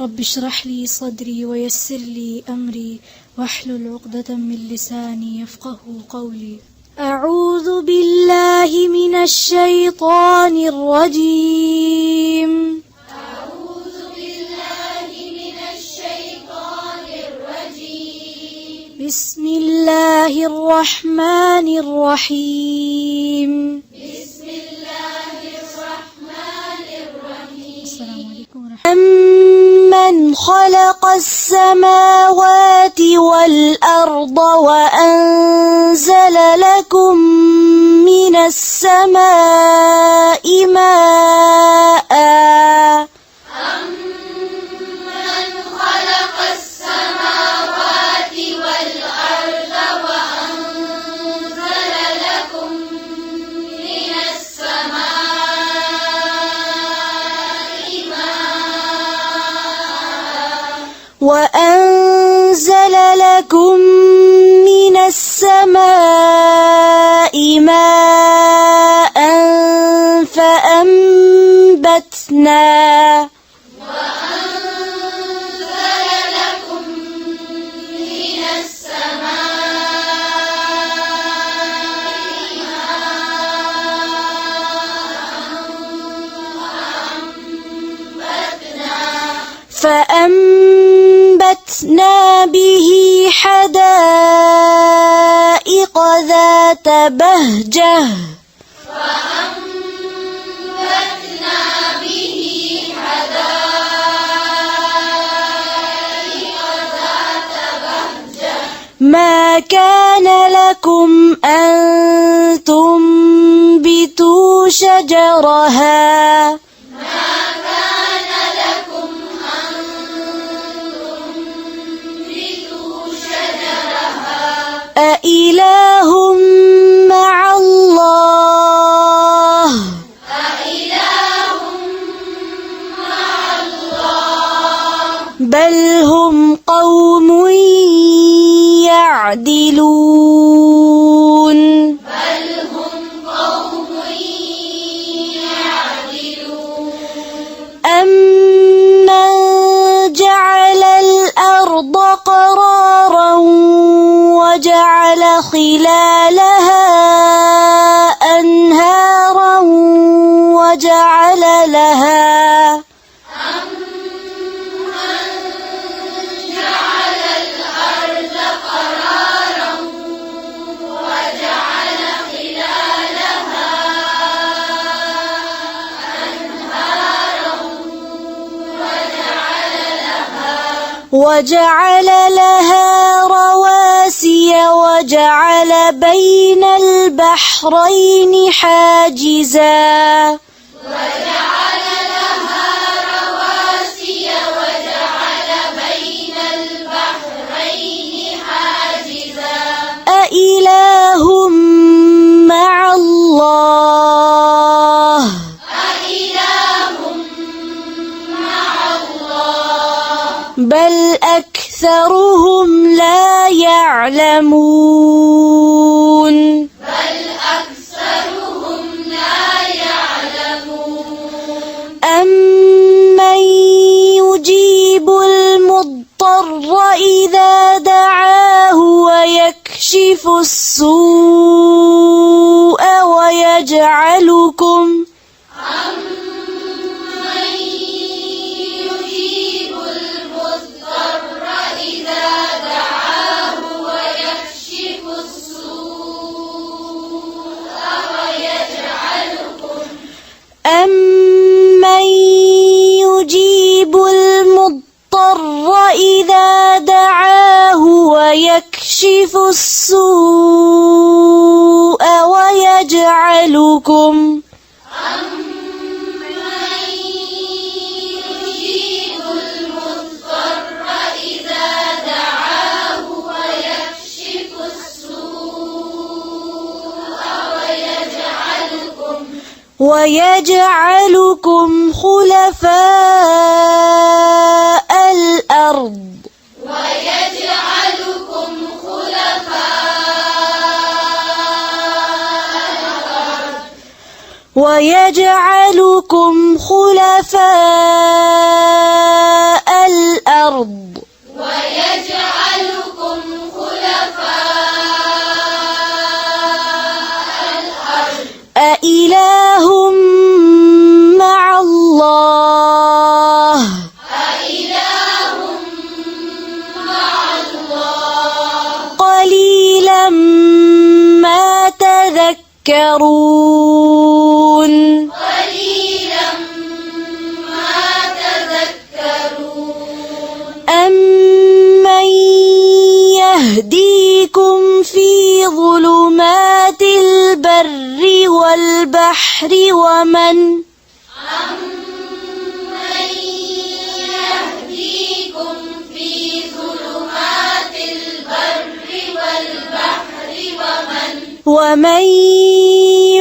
رب اشرح لي صدري ويسر لي أمري واحلل عقدة من لساني يفقه قولي. أعوذ بالله من الشيطان الرجيم. أعوذ بالله من الشيطان الرجيم. بسم الله الرحمن الرحيم. بسم الله الرحمن الرحيم. السلام عليكم ورحمة الله. أمن خلق السماوات والأرض وأنزل لكم من السماء ماء. أمن خلق السماوات والأرض وأنزل لكم من السماء ماء. وأنزل لكم من السماء ماء فأنبتنا به حدائق ذات بهجة. ما كان لكم أن تنبتوا شجرها. أإله مع الله. بل هم قوم يعدلون. أمن جعل الأرض قرارا وجعل خلالها أنهارا وجعل لها رواسي وجعل بين البحرين حاجزا. أإله مع الله. بل أكثرهم لا يعلمون. أمن يجيب المضطر إذا دعاه ويكشف السوء ويجعلكم أمن يجيب المضطر إذا دعاه ويكشف السوء ويجعلكم خلفاء الأرض. ويجعلكم خلفاء الأرض ويجعلكم خلفاء الأرض أإله مع الله أإله مع الله قليلا ما تذكرون قليلا ما تذكرون أمن يهديكم في ظلمات البر والبحر ومن يهديكم في ظلمات البر والبحر ومن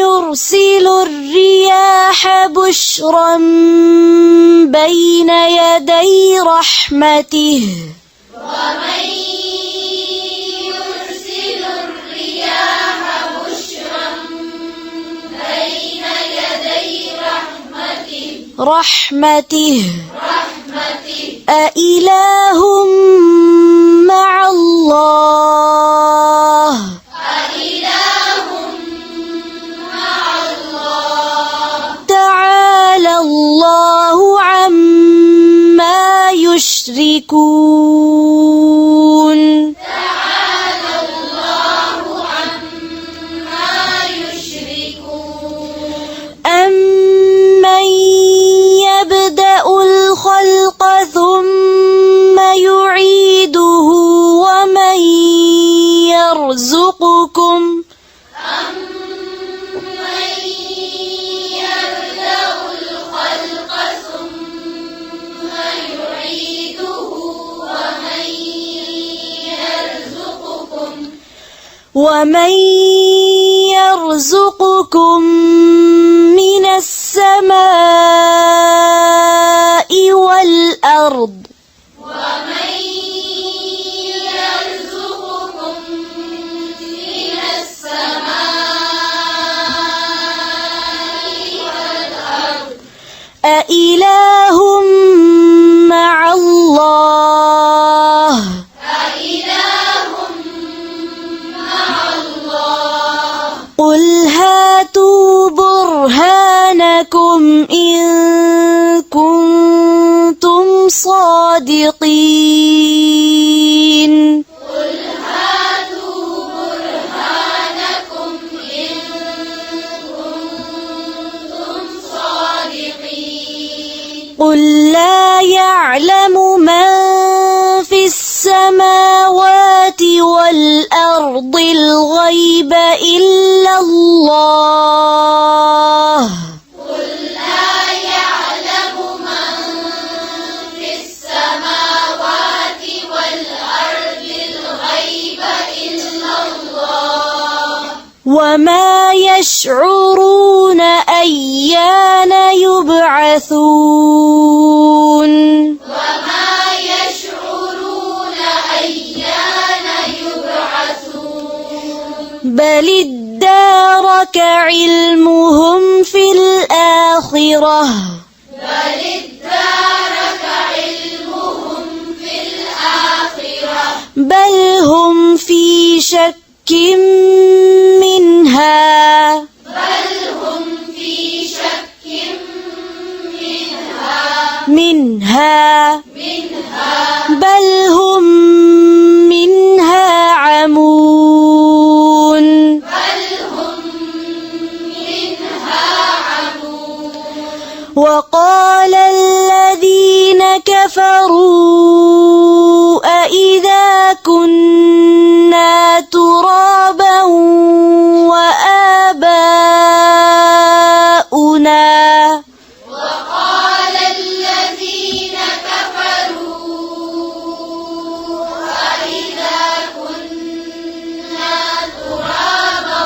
يرسل الرياح بشرا بين يدي رحمته ومن يرسل الرياح بشرا بين يدي رحمته رحمته أإله مع الله أإله مع الله تعالى الله عما يشركون تعالى الله عما يشركون أمن يبدأ الخلق ثم يعيده ومن يرزقكم أمن يبدأ الخلق ثم يعيده ومن يرزقكم من السماء والأرض ومن يرزقكم من السماء والأرض أإله مع الله أإله مع الله قل هاتوا برهانكم إن كنتم صادقين قل هاتوا برهانكم إن كنتم صادقين قل لا يعلم من في السماوات والأرض الغيب إلا الله قل لا يعلم من في السماوات والأرض الغيب إلا الله وما يشعرون أيان يبعثون وما يشعرون أيان يبعثون بل ادارك علمهم في الآخرة بل ادارك علمهم في الآخرة بل هم في شك منها بل هم في شك منها بل هم منها عمون بل هم منها عمون وقال الذين كفروا أإذا كنا ترابا وآباؤنا وقال الذين كفروا أإذا كنا ترابا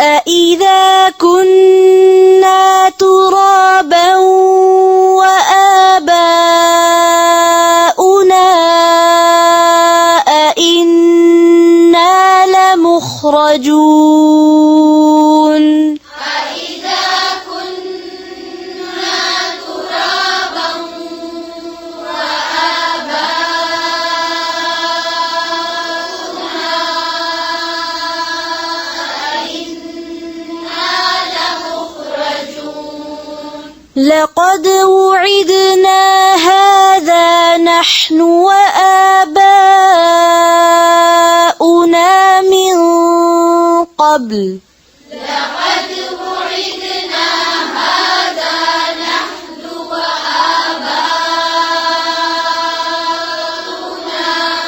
أإذا كنا ترابا وآباؤنا أإنا لمخرجون أإذا كنا لقد وعدنا هذا نحن وآباؤنا من قبل لقد وعدنا هذا نحن وآباؤنا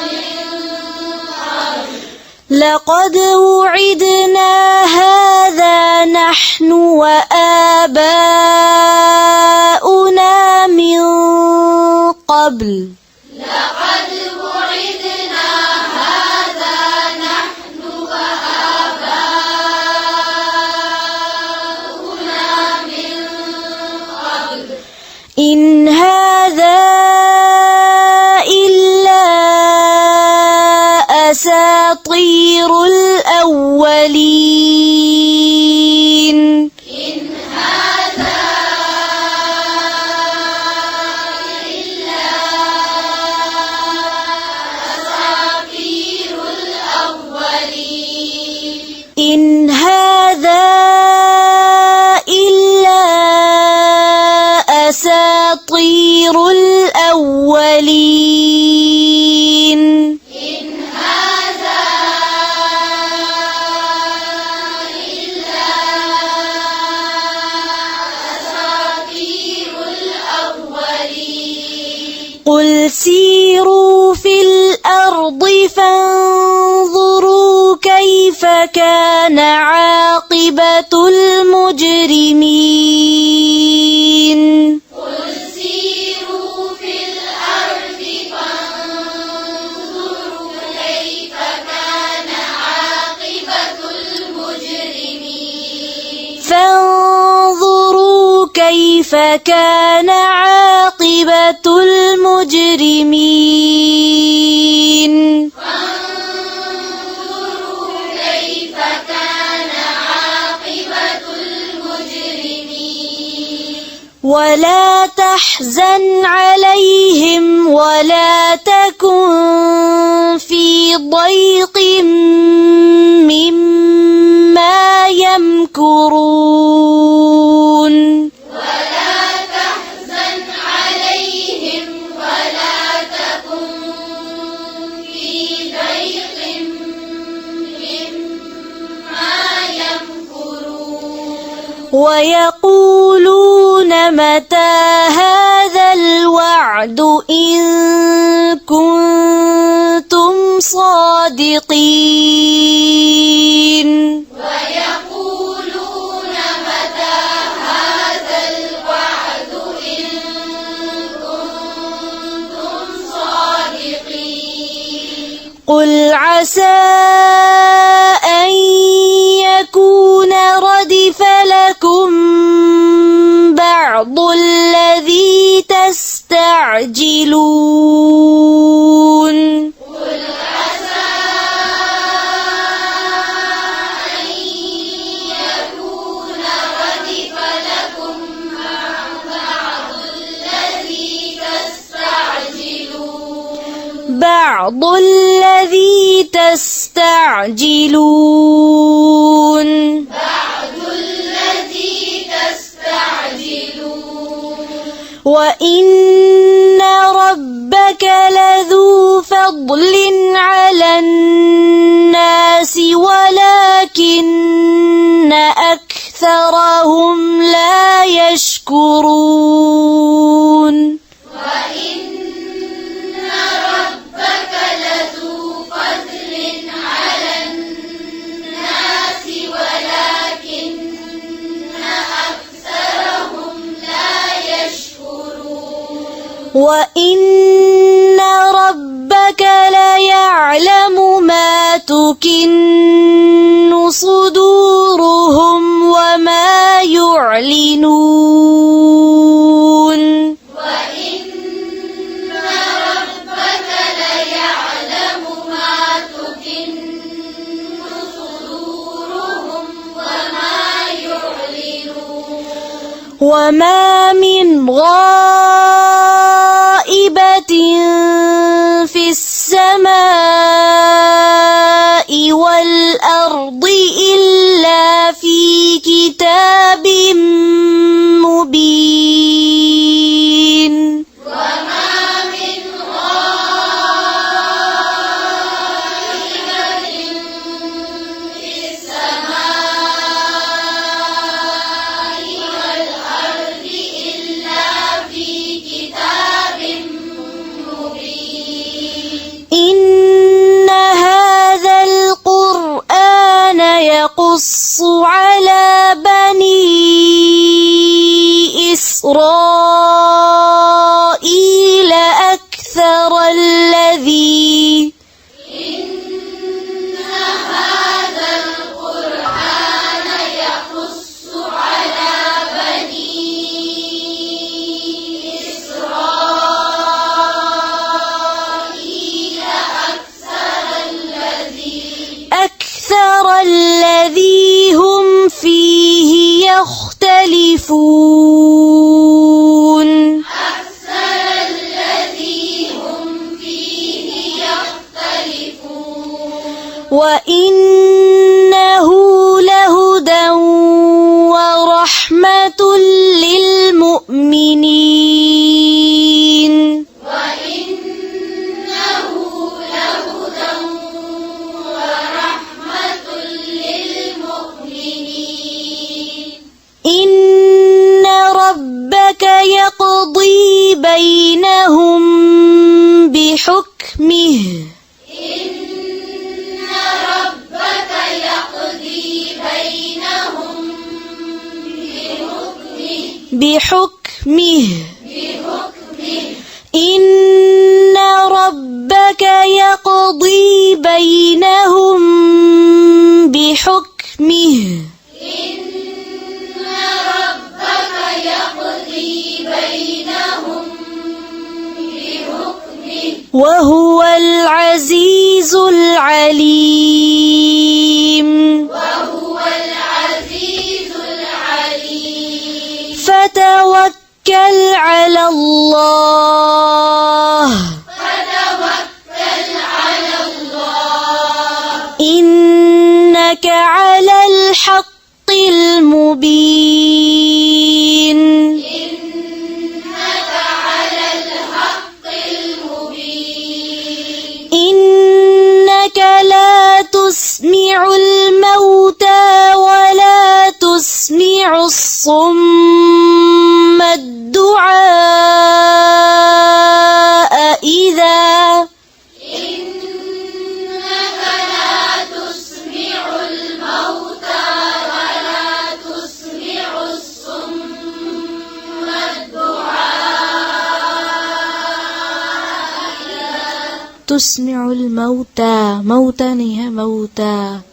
من قبل لقد وعدنا هذا نحن وآباؤنا من قبل لقد وعدنا هذا نحن وآباؤنا من قبل إن هذا إلا أساطير الأولين إن هذا إلا أساطير الأولين إن هذا إلا أساطير الأولين إن هذا إلا أساطير الأولين قل سيروا في الأرض فانظروا كيف كان عاقبة المجرمين قل سيروا في الأرض فانظروا كيف كان عاقبة المجرمين فانظروا كيف كان عاقبة المجرمين فانظروا كيف كان عاقبة المجرمين ولا تحزن عليهم ولا تكن في ضيق مما يمكرون ولا تحزن عليهم ولا تكن في ضيق مما يمكرون ويقولون متى هذا الوعد إن كنتم صادقين ويقولون متى هذا الوعد إن كنتم صادقين قل عسى أن يكون ردف لكم بعض الذي تستعجلون قل عسى أن يكون ردف لكم بعض الذي تستعجلون بعض الذي تستعجلون بعض الذي تستعجلون وإن ربك لذو فضل على الناس ولكن أكثرهم لا يشكرون وإن ربك لذو فضل على الناس ولكن أكثرهم لا يشكرون وإن ربك ليعلم ما تكن صدورهم وما يعلنون وإن ربك ليعلم ما تكن صدورهم وما يعلنون وما من غائبة في السماء والأرض إلا في كتاب مبين يختلفون أكثر الذي هم فيه يختلفون وإنه لهدى ورحمة للمؤمنين وإنه لهدى ورحمة للمؤمنين إن ربك يقضي بينهم بحكمه إن ربك يقضي بينهم بحكمه إن ربك يقضي بينهم بحكمه إن ربك يقضي بينهم بحكمه وهو العزيز العليم وهو العزيز العليم فتوكل على الله فتوكل على الله إنك على الحق المبين إنك على الحق المبين إنك لا تسمع الموتى ولا تسمع الصم الدعاء إنك لا تسمع الموتى ولا تسمع الصم الدعاء تسمع الموتى موتى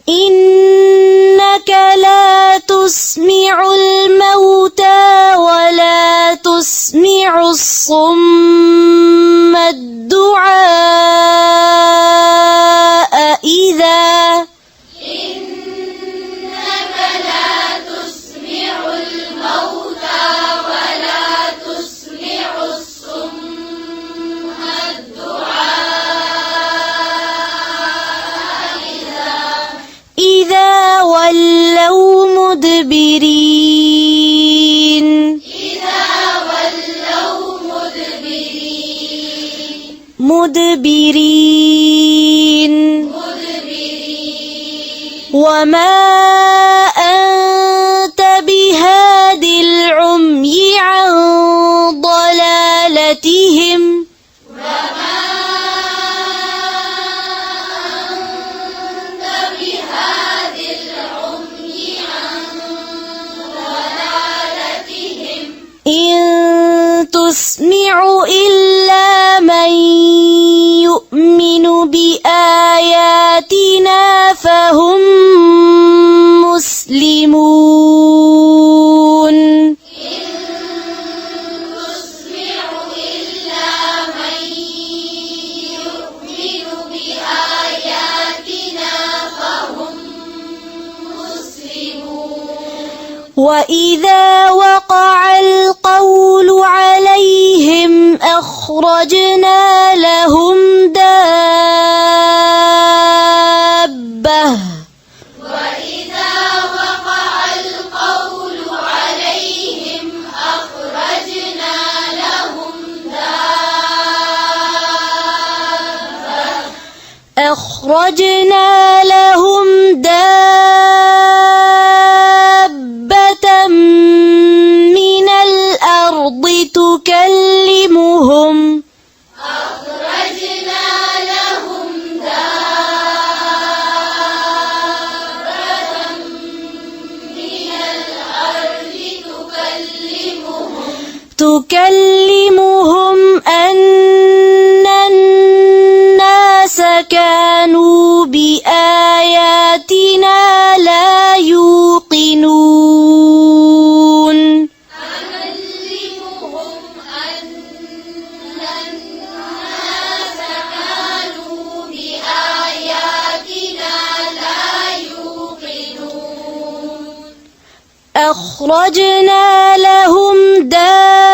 إنك لا تسمع الموتى ولا تسمع الصم الدعاء إنك لا تسمع الموتى ولا تسمع الصم الدعاء إذا ولوا مدبرين إذا ولوا مدبرين وما أنت بهاد العمي عن ضلالتهم وما أنت بهاد العمي عن ضلالتهم إن تسمع إلا من يؤمن بآياتنا فهم مسلمون تسمع إلا من يؤمن بآياتنا فهم مسلمون وإذا وقع القول عليهم أخرجنا لهم دابة وإذا وقع القول عليهم أخرجنا لهم دابة من الأرض تكلمهم أخرجنا لهم دابة من الأرض تكلمهم أن الناس كانوا بآياتنا لا يوقنون تكلمهم أن الناس كانوا بآياتنا لا يوقنون أخرجنا لهم دابة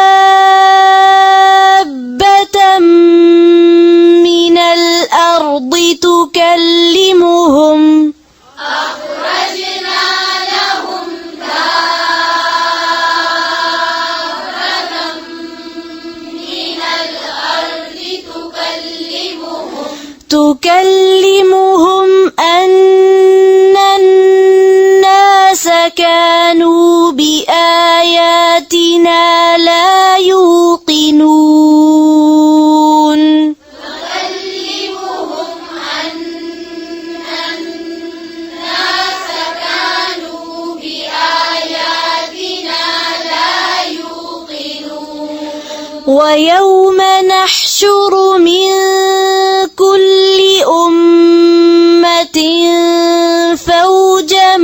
من الأرض تكلمهم أن الناس كانوا بآياتنا لا يوقنون ويوم نحشر من كل أمة فوجا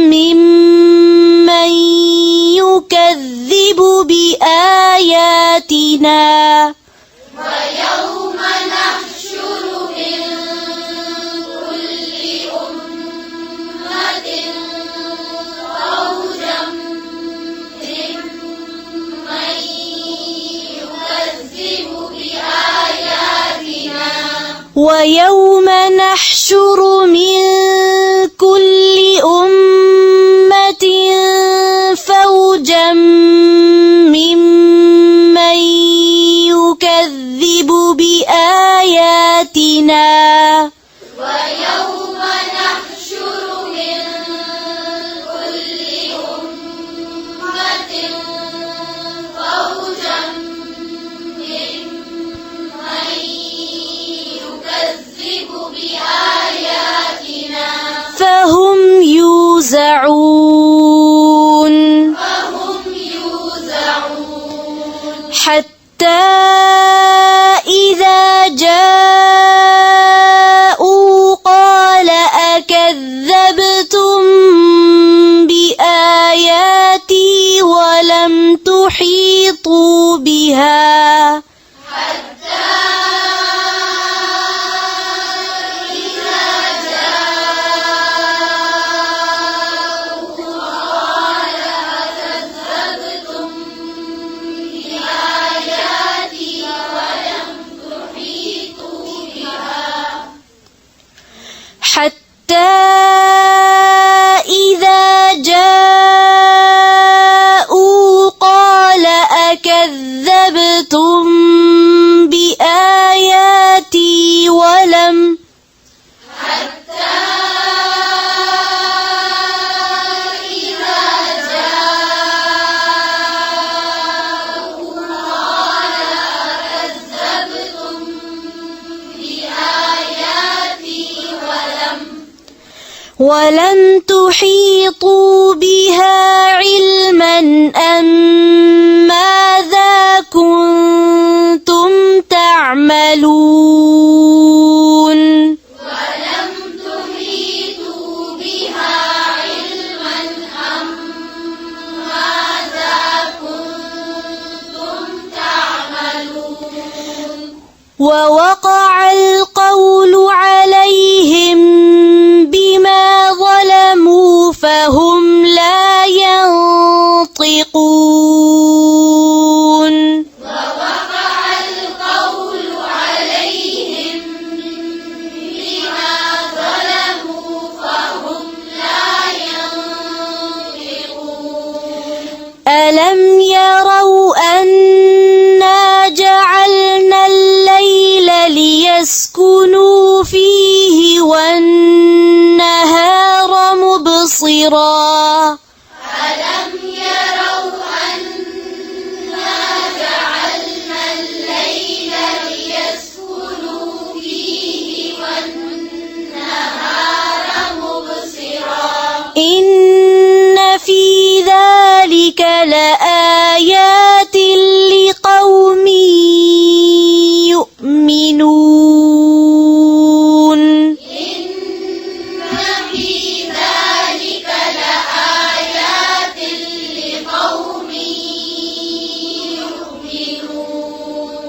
ممن يكذب بآياتنا ويوم نحشر من كل أمة فوجا ممن يكذب بآياتنا فهم يوزعون حتى إذا جاءوا قال أكذبتم بآياتي ولم تحيطوا بها حتى إذا جاءوا قال أكذبتم بآياتي ولم ولم تحيطوا بها علما أم ماذا كنتم تعملون ووقع القول عليهم بما ظلموا فهم لا ينطقون ألم يروا أنا جعلنا الليل ليسكنوا فيه والنهار مبصرا إن في ذلك لآيات لقوم يؤمنون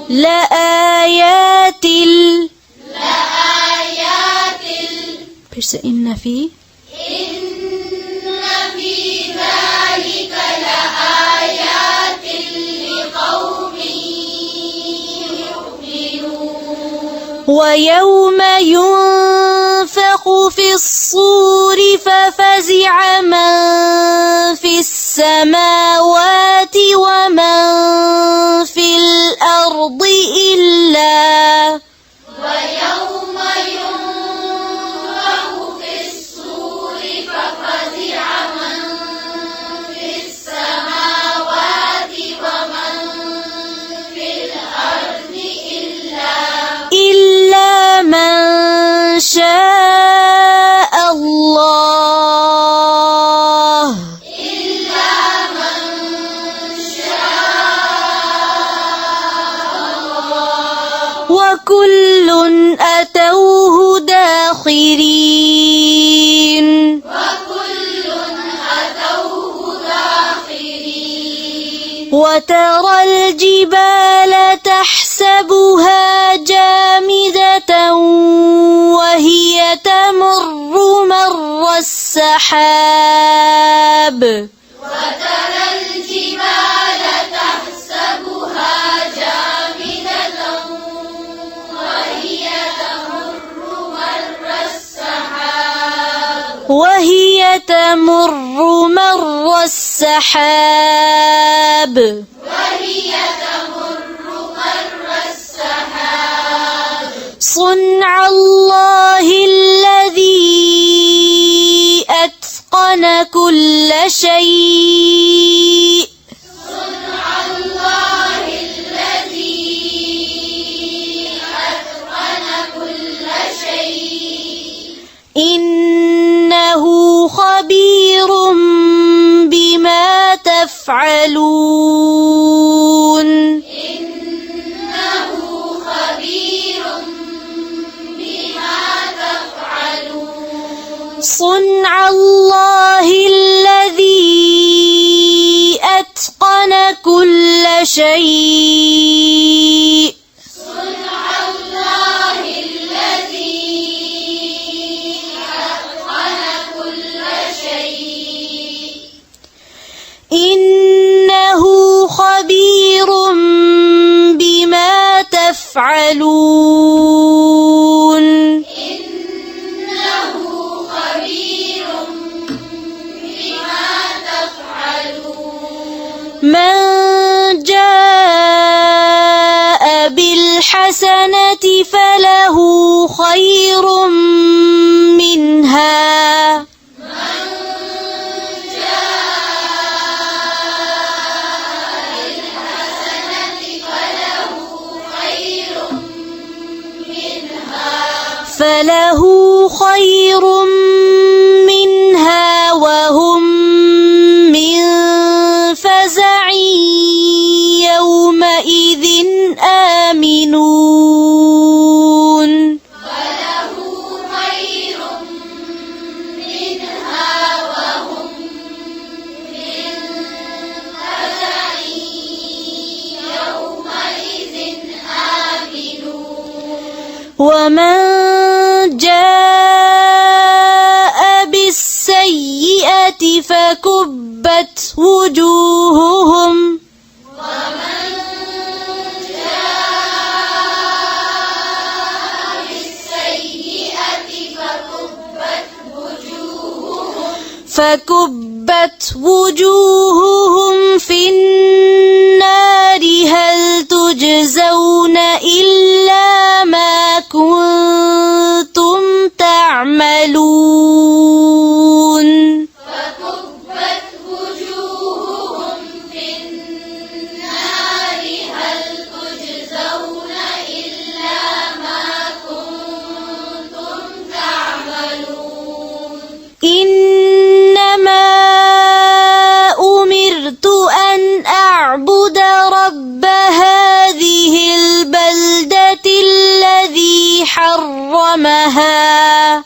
لآيات إن في ويوم ينفخ في الصور ففزع من في السماوات ومن في الأرض ويوم ينفخ في الصور ففزع من في السماوات ومن في الأرض إلا من شاء الله وكل أتوه داخرين وترى الجبال تحسبها جامدة وهي تمر مر السحاب وترى الجبال تحسبها جامدة وهي تمر مر السحاب صنع الله الذي أتقن كل شيء إنه خبير بما تفعلون صنع الله الذي أتقن كل شيء إنه خبير بما تفعلون من جاء بالحسنة فله خير منها وهم من فزع يومئذ آمنون ومن جاء بالسيئة فكبت وجوههم في النار هل تجزون إلا ما كنتم تعملون إنما أمرت أن أعبد رب هذه البلدة الذي حرمها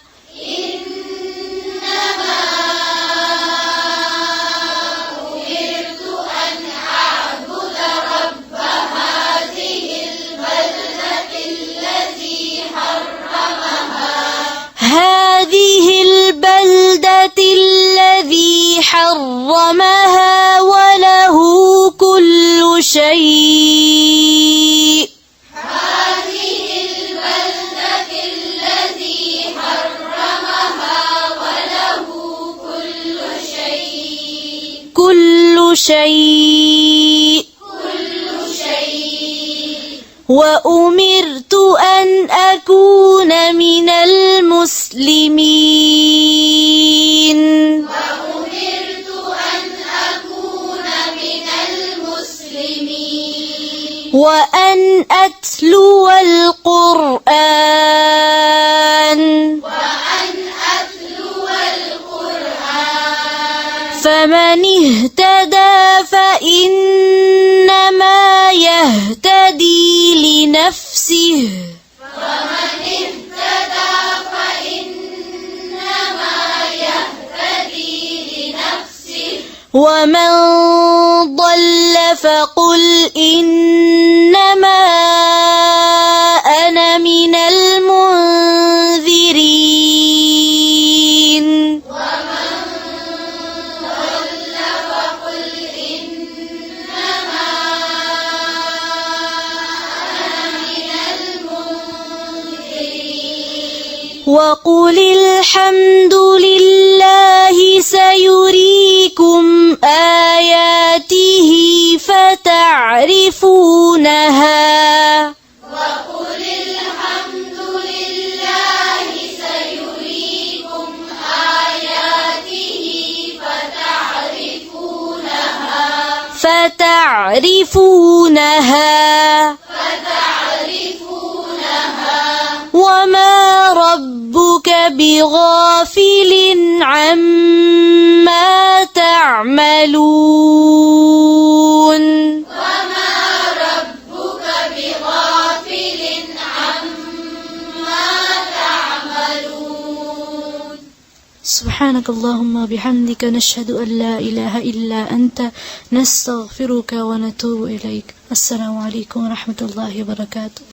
وله كل شيء شيء وأمرت أن أكون من المسلمين وأن أتلو القرآن فمن اهتدى فإنما يهتدي لنفسه ومن ضل فقل إنما أنا من المنذرين وقل الحمد لله سيريكم آياته فتعرفونها وما ربك بغافل عما تعملون سبحانك اللهم وبحمدك نشهد أن لا إله إلا أنت نستغفرك ونتوب إليك. السلام عليكم ورحمة الله وبركاته.